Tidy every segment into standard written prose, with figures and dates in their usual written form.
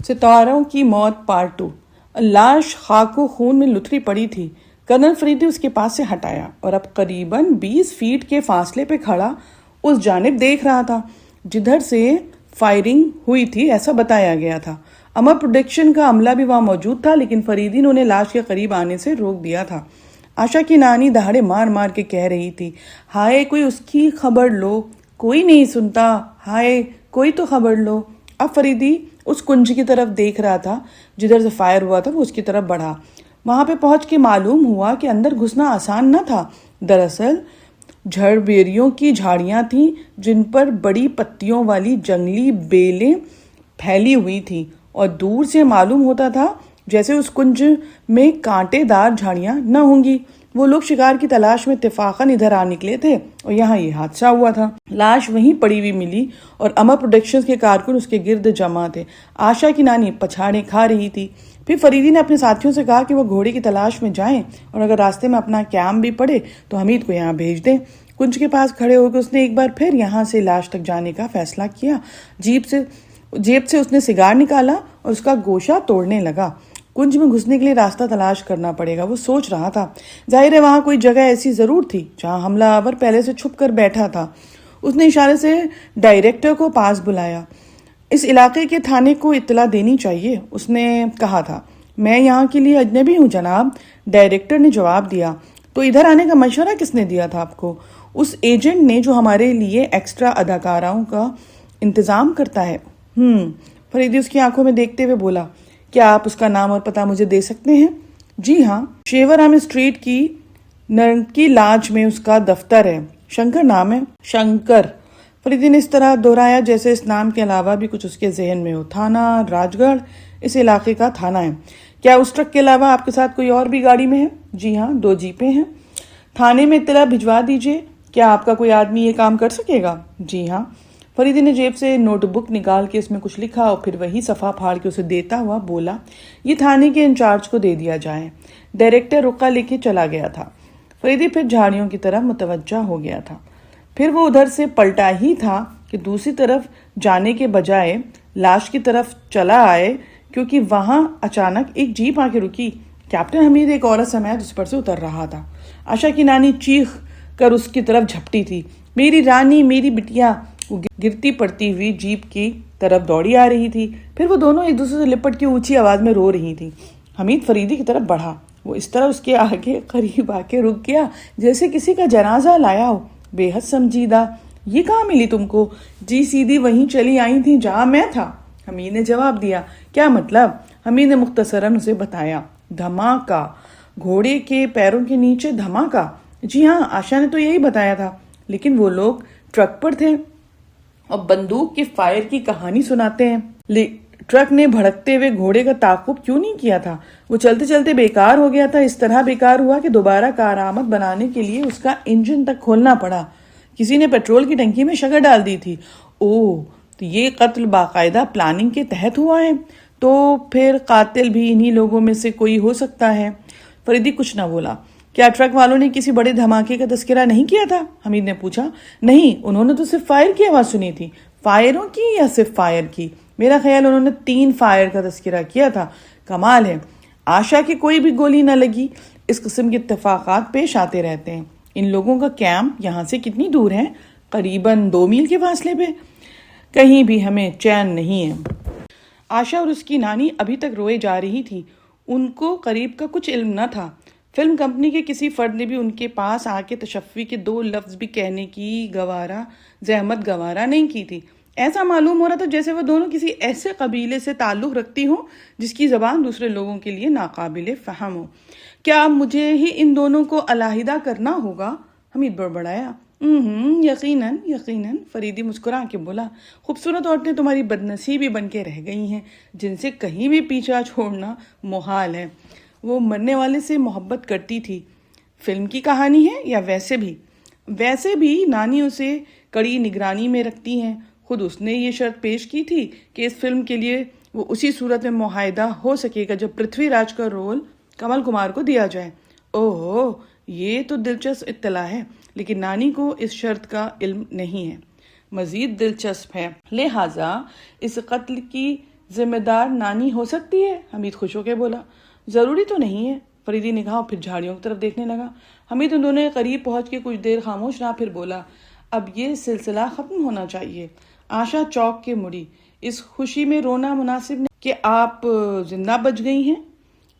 ستاروں کی موت پارٹ 2۔ لاش خاک و خون میں لتھڑی پڑی تھی۔ کرنل فریدی اس کے پاس سے ہٹایا اور اب قریباً 20 فیٹ کے فاصلے پہ کھڑا اس جانب دیکھ رہا تھا جدھر سے فائرنگ ہوئی تھی، ایسا بتایا گیا تھا۔ امر پروڈکشن کا عملہ بھی وہاں موجود تھا، لیکن فریدی نے انہیں لاش کے قریب آنے سے روک دیا تھا۔ آشا کی نانی دہاڑے مار مار کے کہہ رہی تھی، ہائے کوئی اس کی خبر لو، کوئی نہیں سنتا، ہائے کوئی تو خبر لو۔ اب فریدی اس کنج کی طرف دیکھ رہا تھا جدھر سے فائر ہوا تھا، وہ اس کی طرف بڑھا۔ وہاں پہ پہنچ کے معلوم ہوا کہ اندر گھسنا آسان نہ تھا۔ دراصل جھڑ بیریوں کی جھاڑیاں تھیں جن پر بڑی پتیوں والی جنگلی بیلیں پھیلی ہوئی تھیں، اور دور سے معلوم ہوتا تھا جیسے اس کنج میں کانٹے دار جھاڑیاں نہ ہوں گی۔ وہ لوگ شکار کی تلاش میں اتفاقاً ادھر آ نکلے تھے اور یہاں یہ حادثہ ہوا تھا۔ لاش وہیں پڑی ہوئی ملی اور امر پروڈکشنز کے کارکن اس کے گرد جمع تھے۔ آشا کی نانی پچھاڑے کھا رہی تھی۔ پھر فریدی نے اپنے ساتھیوں سے کہا کہ وہ گھوڑے کی تلاش میں جائیں اور اگر راستے میں اپنا کیمپ بھی پڑے تو حمید کو یہاں بھیج دیں۔ کنج کے پاس کھڑے ہو کے اس نے ایک بار پھر یہاں سے لاش تک جانے کا فیصلہ کیا۔ جیب سے اس نے سگار نکالا اور اس کا گوشہ توڑنے لگا۔ کنج میں گھسنے کے لیے راستہ تلاش کرنا پڑے گا، وہ سوچ رہا تھا۔ ظاہر ہے وہاں کوئی جگہ ایسی ضرور تھی جہاں حملہ آور پہلے سے چھپ کر بیٹھا تھا۔ اس نے اشارے سے ڈائریکٹر کو پاس بلایا۔ اس علاقے کے تھانے کو اطلاع دینی چاہیے، اس نے کہا تھا۔ میں یہاں کے لیے اجنبی ہوں جناب، ڈائریکٹر نے جواب دیا۔ تو ادھر آنے کا مشورہ کس نے دیا تھا آپ کو؟ اس ایجنٹ نے جو ہمارے لیے ایکسٹرا اداکاروں کا انتظام کرتا ہے۔ فریدی اس کی آنکھوں میں دیکھتے ہوئے بولا، کیا آپ اس کا نام اور پتہ مجھے دے سکتے ہیں؟ جی ہاں، شیورام اسٹریٹ کی نرکی لاج میں اس کا دفتر ہے۔ شنکر نام ہے؟ شنکر۔ فریدی نے اس طرح دہرایا جیسے اس نام کے علاوہ بھی کچھ اس کے ذہن میں ہو۔ تھانہ راج گڑھ اس علاقے کا تھانہ ہے۔ کیا اس ٹرک کے علاوہ آپ کے ساتھ کوئی اور بھی گاڑی میں ہے؟ جی ہاں، 2 جیپیں ہیں۔ تھانے میں اطلاع بھجوا دیجیے۔ کیا آپ کا کوئی آدمی یہ کام کر سکے گا؟ جی ہاں۔ فریدی نے جیب سے نوٹ بک نکال کے اس میں کچھ لکھا اور پھر وہی صفحہ پھاڑ کے اسے دیتا ہوا بولا، یہ تھانے کے انچارج کو دے دیا جائے۔ ڈائریکٹر رقعہ لے کے چلا گیا تھا۔ فریدی پھر جھاڑیوں کی طرف متوجہ ہو گیا تھا۔ پھر وہ ادھر سے پلٹا ہی تھا کہ دوسری طرف جانے کے بجائے لاش کی طرف چلا آئے، کیونکہ وہاں اچانک ایک جیپ آ کے رکی۔ کیپٹن حمید ایک عورت سمیت اس پر سے اتر رہا تھا۔ آشا کی نانی چیخ کر اس کی طرف جھپٹی تھی، میری رانی، میری بٹیا۔ وہ گرتی پڑتی ہوئی جیپ کی طرف دوڑی آ رہی تھی۔ پھر وہ دونوں ایک دوسرے سے لپٹ کے اونچی آواز میں رو رہی تھی۔ حمید فریدی کی طرف بڑھا، وہ اس طرح اس کے آگے قریب آ کے رک گیا جیسے کسی کا جنازہ لایا ہو۔ بے حد سنجیدہ، یہ کہاں ملی تم کو؟ جی سیدھی وہیں چلی آئی تھی جہاں میں تھا، حمید نے جواب دیا۔ کیا مطلب؟ حمید نے مختصراً اسے بتایا۔ دھماکہ، گھوڑے کے پیروں کے نیچے دھماکہ؟ جی ہاں، آشا نے تو یہی بتایا تھا، لیکن وہ لوگ ٹرک پر تھے اور بندوق کے فائر کی کہانی سناتے ہیں۔ ٹرک نے بھڑکتے ہوئے گھوڑے کا تعاقب کیوں نہیں کیا تھا؟ وہ چلتے چلتے بیکار ہو گیا تھا، اس طرح بیکار ہوا کہ دوبارہ کارآمد بنانے کے لیے اس کا انجن تک کھولنا پڑا۔ کسی نے پیٹرول کی ٹنکی میں شکر ڈال دی تھی۔ اوہ، تو یہ قتل باقاعدہ پلاننگ کے تحت ہوا ہے؟ تو پھر قاتل بھی انہی لوگوں میں سے کوئی ہو سکتا ہے۔ فریدی کچھ نہ بولا۔ کیا ٹرک والوں نے کسی بڑے دھماکے کا تذکرہ نہیں کیا تھا؟ حمید نے پوچھا۔ نہیں، انہوں نے تو صرف فائر کی آواز سنی تھی۔ فائروں کی یا صرف فائر کی؟ میرا خیال انہوں نے 3 فائر کا تذکرہ کیا تھا۔ کمال ہے، آشا کی کوئی بھی گولی نہ لگی۔ اس قسم کے اتفاقات پیش آتے رہتے ہیں۔ ان لوگوں کا کیمپ یہاں سے کتنی دور ہے؟ قریباً 2 میل کے فاصلے پہ۔ کہیں بھی ہمیں چین نہیں ہے۔ آشا اور اس کی نانی ابھی تک روئے جا رہی تھی۔ ان کو قریب کا کچھ علم نہ تھا۔ فلم کمپنی کے کسی فرد نے بھی ان کے پاس آ کے تشفی کے 2 لفظ بھی کہنے کی زحمت گوارا نہیں کی تھی۔ ایسا معلوم ہو رہا تھا جیسے وہ دونوں کسی ایسے قبیلے سے تعلق رکھتی ہوں جس کی زبان دوسرے لوگوں کے لیے ناقابل فہم ہو۔ کیا مجھے ہی ان دونوں کو علیحدہ کرنا ہوگا؟ حمید بڑبڑایا۔ یقیناً یقیناً، فریدی مسکرا کے بولا۔ خوبصورت عورتیں تمہاری بدنصیبی بن کے رہ گئی ہیں جن سے کہیں بھی پیچھا چھوڑنا محال ہے۔ وہ مرنے والے سے محبت کرتی تھی۔ فلم کی کہانی ہے یا ویسے بھی نانی اسے کڑی نگرانی میں رکھتی ہیں۔ خود اس نے یہ شرط پیش کی تھی کہ اس فلم کے لیے وہ اسی صورت میں معاہدہ ہو سکے گا جب پرتھوی راج کا رول کمل کمار کو دیا جائے۔ اوہ، یہ تو دلچسپ اطلاع ہے، لیکن نانی کو اس شرط کا علم نہیں ہے۔ مزید دلچسپ ہے، لہٰذا اس قتل کی ذمہ دار نانی ہو سکتی ہے؟ حمید خوش ہو کے بولا۔ ضروری تو نہیں ہے، فریدی نے کہا، پھر جھاڑیوں کی طرف دیکھنے لگا۔ حمید ان دونوں کے قریب پہنچ کے کچھ دیر خاموش رہا، پھر بولا، اب یہ سلسلہ ختم ہونا چاہیے۔ آشا چوک کے مڑی۔ اس خوشی میں رونا مناسب نہیں کہ آپ زندہ بچ گئی ہیں۔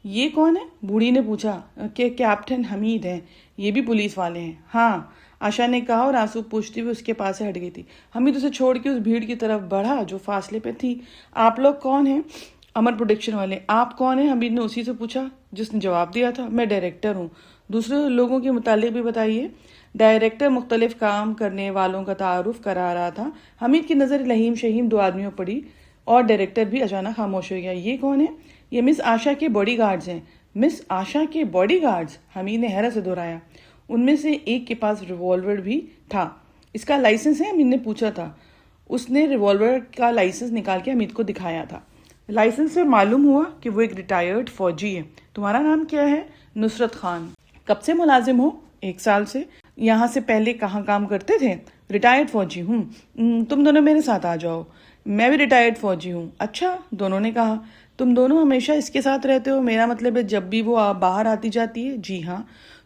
یہ کون ہے؟ بوڑھی نے پوچھا۔ کہ کیپٹن حمید ہیں، یہ بھی پولیس والے ہیں۔ ہاں، آشا نے کہا اور آنسو پوچھتی ہوئی اس کے پاس سے ہٹ گئی تھی۔ حمید اسے چھوڑ کے اس بھیڑ کی طرف بڑھا جو فاصلے پہ تھی۔ آپ لوگ کون ہیں؟ امر پروڈکشن والے۔ آپ کون ہیں؟ حمید نے اسی سے پوچھا جس نے جواب دیا تھا۔ میں ڈائریکٹر ہوں۔ دوسرے لوگوں کے متعلق بھی بتائیے۔ ڈائریکٹر مختلف کام کرنے والوں کا تعارف کرا رہا تھا۔ حمید کی نظر لہیم شہیم دو آدمیوں پڑی اور ڈائریکٹر بھی اچانک خاموش ہو گیا۔ یہ کون ہے؟ یہ مس آشا کے باڈی گارڈز ہیں۔ مس آشا کے باڈی گارڈز؟ حمید نے حیرت سے دہرایا۔ ان میں سے ایک کے پاس ریوالور بھی تھا۔ اس کا لائسنس ہے؟ حمید نے پوچھا تھا۔ اس نے ریوالور کا لائسنس نکال کے حمید کو دکھایا تھا۔ لائسنس سے معلوم ہوا کہ وہ ایک ریٹائرڈ فوجی ہے۔ تمہارا نام کیا ہے؟ نصرت خان۔ کب سے ملازم ہو؟ 1 سال سے۔ یہاں سے پہلے کہاں کام کرتے تھے؟ ریٹائرڈ فوجی ہوں۔ تم دونوں میرے ساتھ آ جاؤ۔ میں بھی ریٹائرڈ فوجی ہوں۔ اچھا، دونوں نے کہا۔ تم دونوں ہمیشہ اس کے ساتھ رہتے ہو؟ میرا مطلب ہے جب بھی وہ باہر آتی جاتی ہے۔ جی ہاں۔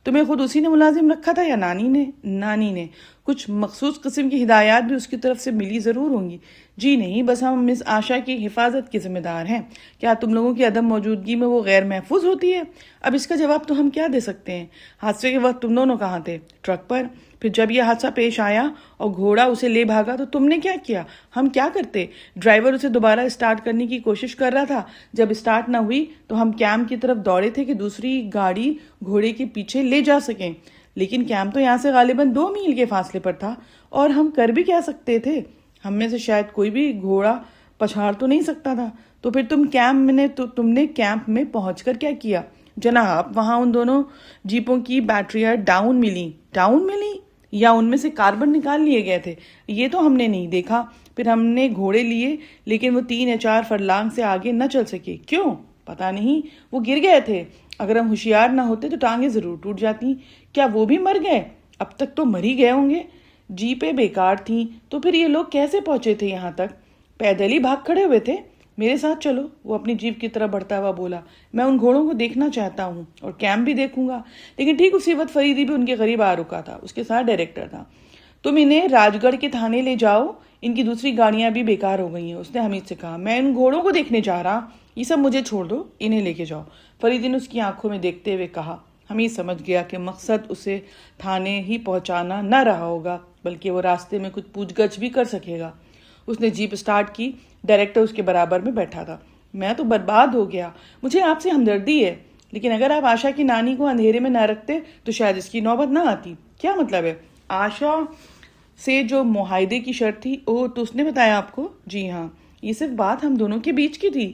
تمہیں خود اسی نے ملازم رکھا تھا یا نانی نے؟ نانی نے۔ کچھ مخصوص قسم کی ہدایات بھی اس کی طرف سے ملی ضرور ہوں گی؟ جی نہیں، بس ہم مس آشا کی حفاظت کے ذمہ دار ہیں۔ کیا تم لوگوں کی عدم موجودگی میں وہ غیر محفوظ ہوتی ہے؟ اب اس کا جواب تو ہم کیا دے سکتے ہیں؟ حادثے کے وقت تم دونوں کہاں تھے؟ ٹرک پر۔ پھر جب یہ حادثہ پیش آیا اور گھوڑا اسے لے بھاگا تو تم نے کیا کیا؟ ہم کیا کرتے؟ ڈرائیور اسے دوبارہ اسٹارٹ کرنے کی کوشش کر رہا تھا۔ جب اسٹارٹ نہ ہوئی تو ہم کیمپ کی طرف دوڑے تھے کہ دوسری گاڑی گھوڑے کے پیچھے لے جا سکیں، لیکن کیمپ تو یہاں سے غالباً 2 میل کے فاصلے پر تھا اور ہم کر بھی کیا سکتے تھے؟ ہم میں سے شاید کوئی بھی گھوڑا پچھاڑ تو نہیں سکتا تھا۔ تو پھر تم نے کیمپ میں پہنچ کر کیا کیا؟ جناب، وہاں ان دونوں جیپوں کی بیٹریاں ڈاؤن ملی یا ان میں سے کاربن نکال لیے گئے تھے؟ یہ تو ہم نے نہیں دیکھا۔ پھر ہم نے گھوڑے لیے لیکن وہ 3 یا 4 فرلانگ سے آگے نہ چل سکے۔ کیوں؟ پتہ نہیں، وہ گر گئے تھے۔ اگر ہم ہوشیار نہ ہوتے تو ٹانگیں ضرور ٹوٹ جاتی۔ کیا وہ بھی مر گئے؟ اب تک تو مر ہی گئے ہوں گے۔ جیپیں بیکار تھیں تو پھر یہ لوگ کیسے پہنچے تھے یہاں تک؟ پیدل ہی بھاگ کھڑے ہوئے تھے۔ میرے ساتھ چلو، وہ اپنی جیپ کی طرف بڑھتا ہوا بولا۔ میں ان گھوڑوں کو دیکھنا چاہتا ہوں اور کیمپ بھی دیکھوں گا۔ لیکن ٹھیک اسی وقت فریدی بھی ان کے قریب آ رکا تھا۔ اس کے ساتھ ڈائریکٹر تھا۔ تم انہیں راج گڑھ کے تھانے لے جاؤ، ان کی دوسری گاڑیاں بھی بیکار ہو گئی ہیں، اس نے حمید سے کہا۔ میں ان گھوڑوں کو دیکھنے جا رہا، یہ سب مجھے چھوڑ دو، انہیں لے کے جاؤ، فریدی نے اس کی آنکھوں میں دیکھتے ہوئے کہا۔ حمید سمجھ گیا کہ مقصد اسے تھانے ہی پہنچانا نہ رہا ہوگا بلکہ وہ راستے میں کچھ پوچھ گچھ بھی کر سکے گا۔ اس نے جیپ سٹارٹ کی۔ ڈائریکٹر اس کے برابر میں بیٹھا تھا۔ میں تو برباد ہو گیا، مجھے آپ سے ہمدردی ہے، لیکن اگر آپ آشا کی نانی کو اندھیرے میں نہ رکھتے تو شاید اس کی نوبت نہ آتی۔ کیا مطلب ہے؟ آشا سے جو معاہدے کی شرط تھی تو اس نے بتایا آپ کو؟ جی ہاں، یہ صرف بات ہم دونوں کے بیچ کی تھی۔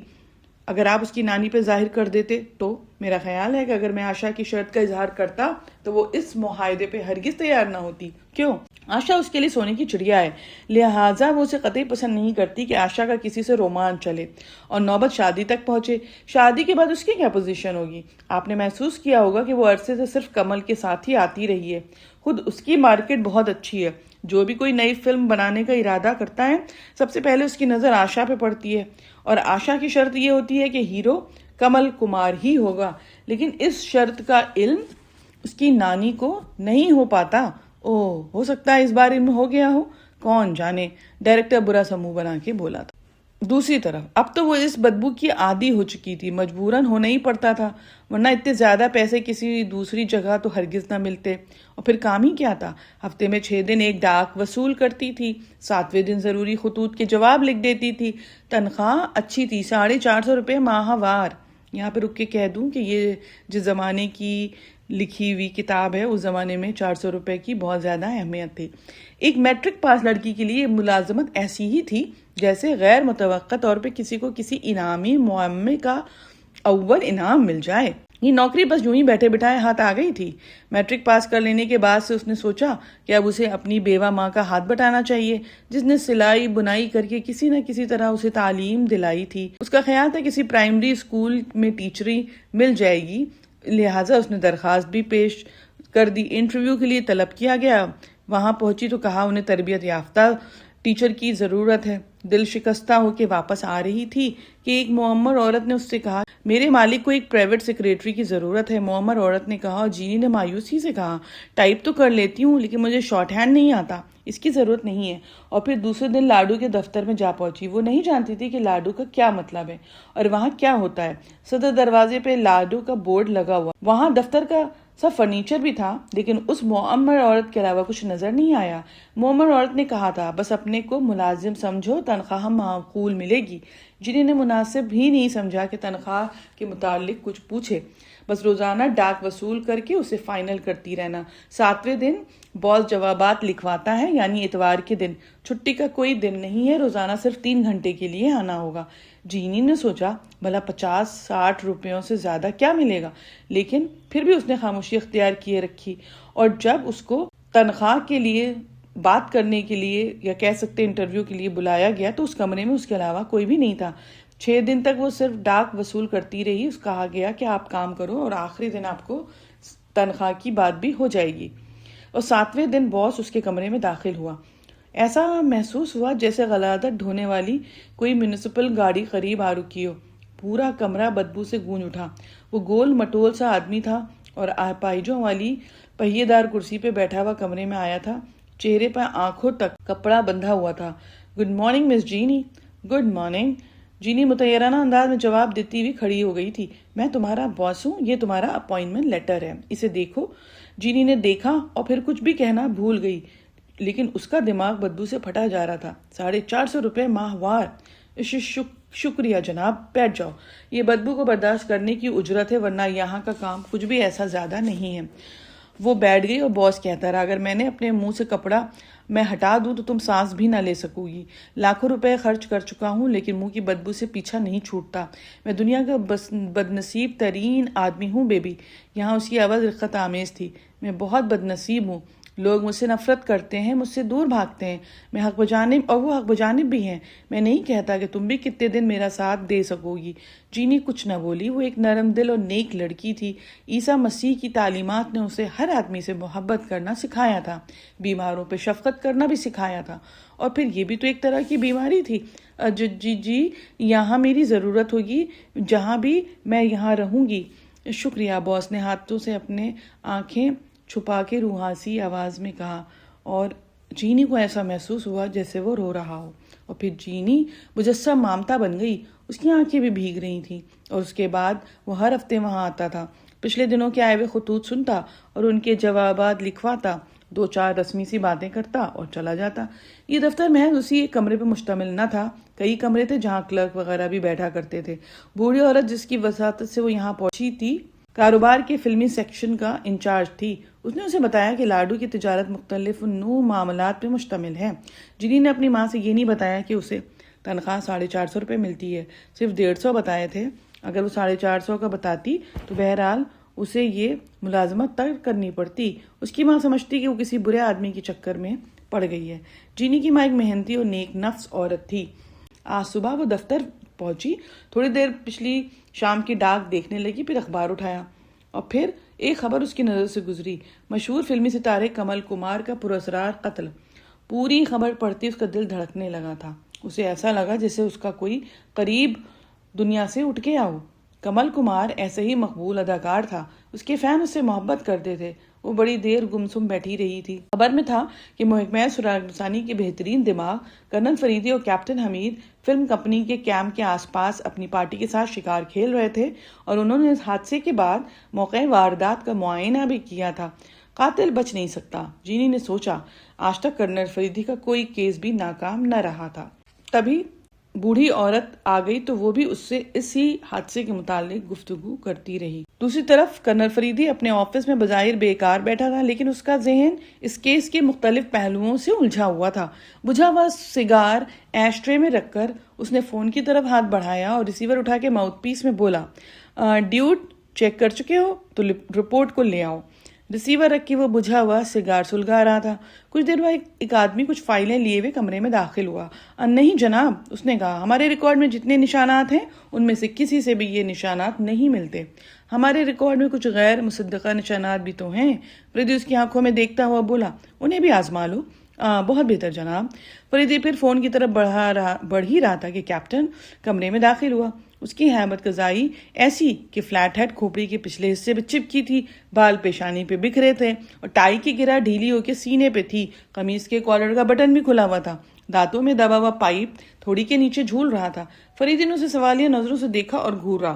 اگر آپ اس کی نانی پہ ظاہر کر دیتے تو میرا خیال ہے کہ اگر میں آشا کی شرط کا اظہار کرتا تو وہ اس معاہدے پہ ہرگز تیار نہ ہوتی۔ کیوں؟ آشا اس کے لیے سونے کی چڑیا ہے، لہٰذا وہ اسے قطعی پسند نہیں کرتی کہ آشا کا کسی سے رومان چلے اور نوبت شادی تک پہنچے۔ شادی کے بعد اس کی کیا پوزیشن ہوگی؟ آپ نے محسوس کیا ہوگا کہ وہ عرصے سے صرف کمل کے ساتھ ہی آتی رہی ہے۔ خود اس کی مارکیٹ بہت اچھی ہے۔ جو بھی کوئی نئی فلم بنانے کا ارادہ کرتا ہے سب سے پہلے اس کی نظر آشا پہ پڑتی ہے، اور آشا کی شرط یہ ہوتی ہے کہ ہیرو کمل کمار ہی ہوگا، لیکن اس شرط کا علم اس کی نانی کو نہیں ہو پاتا۔ ہو سکتا ہے اس بار علم ہو گیا ہو، کون جانے، ڈائریکٹر برا سا منہ بنا کے بولا تھا۔ دوسری طرف اب تو وہ اس بدبو کی عادی ہو چکی تھی، مجبوراً ہونا ہی پڑتا تھا، ورنہ اتنے زیادہ پیسے کسی دوسری جگہ تو ہرگز نہ ملتے۔ اور پھر کام ہی کیا تھا؟ ہفتے میں 6 دن ایک ڈاک وصول کرتی تھی، 7ویں دن ضروری خطوط کے جواب لکھ دیتی تھی۔ تنخواہ اچھی تھی، 450 روپے ماہ وار۔ یہاں پہ رک کے کہہ دوں کہ یہ جس زمانے کی لکھی ہوئی کتاب ہے اس زمانے میں 400 روپے کی بہت زیادہ اہمیت تھی۔ ایک میٹرک پاس لڑکی کے لیے ملازمت ایسی ہی تھی جیسے غیر متوقع طور پہ کسی کو کسی انعامی معمے کا اول انعام مل جائے۔ یہ نوکری بس یوں ہی بیٹھے بٹھائے ہاتھ آ گئی تھی۔ میٹرک پاس کر لینے کے بعد سے اس نے سوچا کہ اب اسے اپنی بیوہ ماں کا ہاتھ بٹانا چاہیے جس نے سلائی بنائی کر کے کسی نہ کسی طرح اسے تعلیم دلائی تھی۔ اس کا خیال تھا کسی پرائمری اسکول میں ٹیچری مل جائے گی، لہٰذا اس نے درخواست بھی پیش کر دی۔ انٹرویو کے لیے طلب کیا گیا۔ وہاں پہنچی تو کہا انہیں تربیت یافتہ ٹیچر کی ضرورت ہے۔ دل شکستہ ہو کے واپس آ رہی تھی کہ ایک معمر عورت نے اس سے کہا میرے مالک کو ایک پرائیویٹ سیکریٹری کی ضرورت ہے۔ معمر عورت نے کہا اور جینی نے مایوسی سے کہا ٹائپ تو کر لیتی ہوں لیکن مجھے شارٹ ہینڈ نہیں آتا، اس کی ضرورت نہیں ہے۔ اور پھر دوسرے دن لاڈو کے دفتر میں جا پہنچی۔ وہ نہیں جانتی تھی کہ لاڈو کا کیا مطلب ہے اور وہاں کیا ہوتا ہے۔ صدر دروازے پہ لاڈو کا بورڈ لگا ہوا، وہاں دفتر کا سب فرنیچر بھی تھا لیکن اس معمر عورت کے علاوہ کچھ نظر نہیں آیا۔ معمر عورت نے کہا تھا بس اپنے کو ملازم سمجھو، تنخواہ معقول ملے گی۔ جنہی نے مناسب ہی نہیں سمجھا کہ تنخواہ کے متعلق کچھ پوچھے، بس روزانہ ڈاک وصول کر کے اسے فائنل کرتی رہنا۔ 7ویں دن باس جوابات لکھواتا ہے، یعنی اتوار کے دن۔ چھٹی کا کوئی دن نہیں ہے، روزانہ صرف 3 گھنٹے کے لیے آنا ہوگا۔ جینی نے سوچا بھلا 50-60 روپیوں سے زیادہ کیا ملے گا، لیکن پھر بھی اس نے خاموشی اختیار کیے رکھی۔ اور جب اس کو تنخواہ کے لیے بات کرنے کے لیے یا کہہ سکتے انٹرویو کے لیے بلایا گیا تو اس کمرے میں اس کے علاوہ کوئی بھی نہیں تھا۔ 6 دن تک وہ صرف ڈاک وصول کرتی رہی۔ اس کہا گیا کہ آپ کام کرو اور آخری دن آپ کو تنخواہ کی بات بھی ہو جائے گی۔ اور 7ویں دن باس اس کے کمرے میں داخل ہوا۔ ایسا محسوس ہوا جیسے غلازت ڈھونے والی کوئی میونسپل گاڑی قریب آ رکی ہو۔ پورا کمرہ بدبو سے گونج اٹھا۔ وہ گول مٹول سا آدمی تھا اور پائجوں والی پہیے دار کرسی پہ بیٹھا ہوا کمرے میں آیا تھا۔ چہرے پہ آنکھوں تک کپڑا بندھا ہوا تھا۔ Good morning miss Jenny. Good morning. Jenny متحرانہ انداز میں جواب دیتی ہوئی کھڑی ہو گئی تھی۔ میں تمہارا باس ہوں، یہ تمہارا اپوائنٹمنٹ لیٹر ہے، اسے دیکھو۔ جینی نے دیکھا اور پھر کچھ بھی کہنا بھول گئی، لیکن اس کا دماغ بدبو سے پھٹا جا رہا تھا۔ 450 روپے ماہوار۔ شکریہ جناب، بیٹھ جاؤ۔ یہ بدبو کو برداشت کرنے کی اجرت ہے ورنہ یہاں کا کام کچھ بھی ایسا زیادہ نہیں ہے۔ وہ بیٹھ گئی اور باس کہتا رہا اگر میں نے اپنے منہ سے کپڑا میں ہٹا دوں تو تم سانس بھی نہ لے سکو گی۔ لاکھوں روپے خرچ کر چکا ہوں لیکن منہ کی بدبو سے پیچھا نہیں چھوٹتا۔ میں دنیا کا بدنصیب ترین آدمی ہوں بیبی۔ یہاں اس کی آواز رقت آمیز تھی۔ میں بہت بدنصیب ہوں، لوگ مجھ سے نفرت کرتے ہیں، مجھ سے دور بھاگتے ہیں، میں حق بجانب اور وہ حق بجانب بھی ہیں۔ میں نہیں کہتا کہ تم بھی کتنے دن میرا ساتھ دے سکو گی۔ جینی کچھ نہ بولی۔ وہ ایک نرم دل اور نیک لڑکی تھی۔ عیسیٰ مسیح کی تعلیمات نے اسے ہر آدمی سے محبت کرنا سکھایا تھا، بیماروں پہ شفقت کرنا بھی سکھایا تھا، اور پھر یہ بھی تو ایک طرح کی بیماری تھی۔ جی یہاں میری ضرورت ہوگی، جہاں بھی میں یہاں رہوں گی۔ شکریہ، باس نے ہاتھوں سے اپنے آنکھیں چھپا کے روحاسی آواز میں کہا، اور جینی کو ایسا محسوس ہوا جیسے وہ رو رہا ہو۔ اور پھر جینی مجسم مامتا بن گئی۔ اس کی آنکھیں بھی بھیگ رہی تھیں اور اس کے بعد وہ ہر ہفتے وہاں آتا تھا، پچھلے دنوں کے آئے ہوئے خطوط سنتا اور ان کے جوابات لکھواتا، 2-4 رسمی سی باتیں کرتا اور چلا جاتا۔ یہ دفتر محض اسی ایک کمرے پہ مشتمل نہ تھا، کئی کمرے تھے جہاں کلرک وغیرہ بھی بیٹھا کرتے تھے۔ بوڑھی عورت جس کی وساطت سے وہ یہاں پہنچی تھی کاروبار کے فلمی سیکشن کا انچارج تھی۔ اس نے اسے بتایا کہ لاڈو کی تجارت مختلف نوع معاملات پہ مشتمل ہے۔ جنہی نے اپنی ماں سے یہ نہیں بتایا کہ اسے تنخواہ 450 روپے ملتی ہے، صرف 150 بتائے تھے۔ اگر وہ 450 کا بتاتی تو بہرحال اسے یہ ملازمت ترک کرنی پڑتی۔ اس کی ماں سمجھتی کہ وہ کسی برے آدمی کے چکر میں پڑ گئی ہے۔ جینی کی ماں ایک محنتی اور نیک نفس عورت تھی۔ آج صبح وہ دفتر پہنچی، تھوڑی دیر پچھلی شام کی ڈاک دیکھنے لگی، پھر اخبار اٹھایا اور پھر ایک خبر اس کی نظر سے گزری، مشہور فلمی ستارے کمل کمار کا پراسرار قتل۔ پوری خبر پڑھتی اس کا دل دھڑکنے لگا تھا۔ اسے ایسا لگا جیسے اس کا کوئی قریب دنیا سے اٹھ کے آؤ۔ کمل کمار ایسے ہی مقبول اداکار تھا، اس کے فین اس سے محبت کرتے تھے۔ وہ بڑی دیر گمسم بیٹھی رہی تھی۔ خبر میں تھا کہ محکمہ سراغ رسانی کے بہترین دماغ کرنل فریدی اور کیپٹن حمید فلم کمپنی کے کیمپ کے آس پاس اپنی پارٹی کے ساتھ شکار کھیل رہے تھے، اور انہوں نے اس حادثے کے بعد موقع واردات کا معائنہ بھی کیا تھا۔ قاتل بچ نہیں سکتا، جینی نے سوچا۔ آج تک کرنل فریدی کا کوئی کیس بھی ناکام نہ رہا تھا۔ تبھی بوڑھی عورت آ گئی تو وہ بھی اس سے اسی حادثے کے متعلق گفتگو کرتی رہی۔ دوسری طرف کرنل فریدی اپنے آفس میں بظاہر بیکار بیٹھا تھا، لیکن اس کا ذہن اس کیس کے مختلف پہلوؤں سے الجھا ہوا تھا۔ بجھا ہوا سگار ایش ٹرے میں رکھ کر اس نے فون کی طرف ہاتھ بڑھایا اور ریسیور اٹھا کے ماؤتھ پیس میں بولا، ڈیوڈ چیک کر چکے ہو تو رپورٹ کو لے آؤ۔ ریسیور رکھ کے وہ بجھا ہوا سگار سلگا رہا تھا۔ کچھ دیر بعد ایک آدمی کچھ فائلیں لیے ہوئے کمرے میں داخل ہوا۔ نہیں جناب، اس نے کہا، ہمارے ریکارڈ میں جتنے نشانات ہیں ان میں سے کسی سے بھی یہ نشانات نہیں ملتے۔ ہمارے ریکارڈ میں کچھ غیر مصدقہ نشانات بھی تو ہیں۔ فریدی اس کی آنکھوں میں دیکھتا ہوا بولا، انہیں بھی آزما لو۔ بہت بہتر جناب۔ فریدی پھر فون کی طرف بڑھ ہی رہا تھا کہ کیپٹن کمرے میں داخل ہوا۔ اس کی ہیبت قضائی ایسی کہ فلیٹ ہیڈ کھوپڑی کے پچھلے حصے پہ چپکی تھی، بال پیشانی پہ بکھرے تھے اور ٹائی کی گرہ ڈھیلی ہو کے سینے پہ تھی۔ قمیص کے کالر کا بٹن بھی کھلا ہوا تھا، دانتوں میں دبا ہوا پائپ تھوڑی کے نیچے جھول رہا تھا۔ فریدی نے اسے سوالیہ نظروں سے دیکھا اور گھورا۔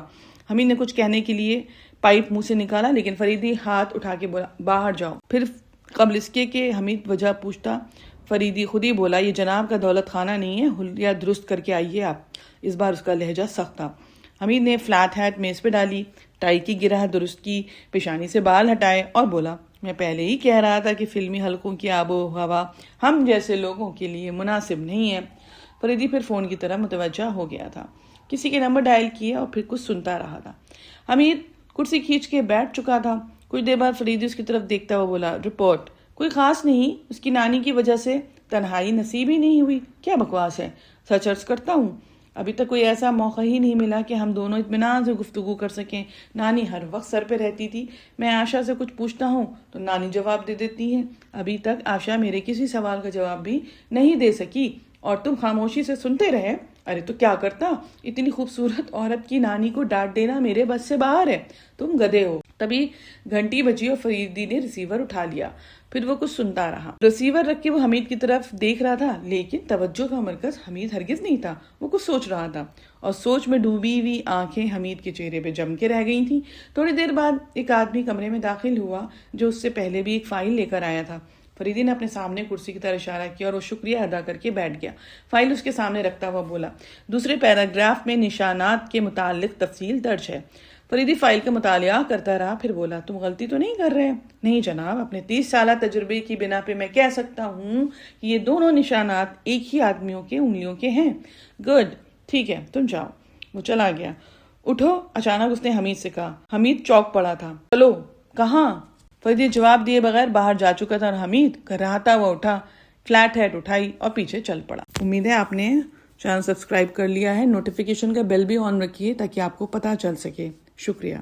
حمید نے کچھ کہنے کے لیے پائپ منہ سے نکالا، لیکن فریدی ہاتھ اٹھا کے بولا باہر جاؤ۔ پھر قبل اس کے حمید وجہ پوچھتا، فریدی خود ہی بولا یہ جناب کا دولت خانہ نہیں ہے، حلیہ درست کر کے آئیے آپ۔ اس بار اس کا لہجہ سخت تھا۔ حمید نے فلیٹ ہیٹ میز پہ ڈالی، ٹائی کی گرہ درست کی، پیشانی سے بال ہٹائے اور بولا میں پہلے ہی کہہ رہا تھا کہ فلمی حلقوں کی آب و ہوا ہم جیسے لوگوں کے لیے مناسب نہیں ہے۔ فریدی پھر فون کی طرف متوجہ ہو گیا تھا، کسی کے نمبر ڈائل کیا اور پھر کچھ سنتا رہا تھا۔ حمید کرسی کھینچ کے بیٹھ چکا تھا۔ کچھ دیر بعد فریدی اس کی طرف دیکھتا ہوا بولا رپورٹ کوئی خاص نہیں، اس کی نانی کی وجہ سے تنہائی نصیب ہی نہیں ہوئی۔ کیا بکواس ہے، سچ عرض کرتا ہوں ابھی تک کوئی ایسا موقع ہی نہیں ملا کہ ہم دونوں اطمینان سے گفتگو کر سکیں۔ نانی ہر وقت سر پہ رہتی تھی، میں آشا سے کچھ پوچھتا ہوں تو نانی جواب دے دیتی ہے۔ ابھی تک آشا میرے کسی سوال کا جواب بھی نہیں دے سکی اور تم خاموشی سے سنتے رہے۔ ارے تو کیا کرتا، اتنی خوبصورت عورت کی نانی کو ڈانٹ دینا میرے بس سے باہر ہے، تم گدھے ہو۔ تبھی گھنٹی بجی اور فریدی نے ریسیور اٹھا لیا، پھر وہ کچھ سنتا رہا۔ ریسیور رکھ کے وہ حمید کی طرف دیکھ رہا تھا، لیکن توجہ کا مرکز حمید ہرگز نہیں تھا۔ وہ کچھ سوچ رہا تھا اور سوچ میں ڈوبی ہوئی آنکھیں حمید کے چہرے پہ جم کے رہ گئی تھیں۔ تھوڑی دیر بعد ایک آدمی کمرے میں داخل ہوا جو اس سے پہلے بھی ایک فائل لے کر آیا تھا۔ فریدی نے اپنے سامنے کرسی کی طرف اشارہ کیا اور وہ شکریہ ادا کر کے بیٹھ گیا۔ فائل اس کے سامنے رکھتا ہوا بولا دوسرے پیراگراف میں نشانات کے متعلق تفصیل درج ہے۔ فریدی فائل کا مطالعہ کرتا رہا، پھر بولا تم غلطی تو نہیں کر رہے؟ نہیں جناب، اپنے 30 سالہ تجربے کی بنا پہ میں کہہ سکتا ہوں کہ یہ دونوں نشانات ایک ہی آدمیوں کے انگلیوں کے ہیں۔ گڈ، ٹھیک ہے تم جاؤ۔ وہ چلا گیا۔ اٹھو، اچانک اس نے حمید سے کہا۔ حمید چوک پڑا تھا۔ چلو، کہاں؟ فریدی جواب دیے بغیر باہر جا چکا تھا اور حمید کراہتا ہوا اٹھا، فلیٹ ہیڈ اٹھائی اور پیچھے چل پڑا۔ امید ہے آپ نے چینل سبسکرائب کر لیا ہے، نوٹیفیکیشن کا بیل بھی آن رکھیے تاکہ آپ کو پتہ چل سکے۔ شکریہ۔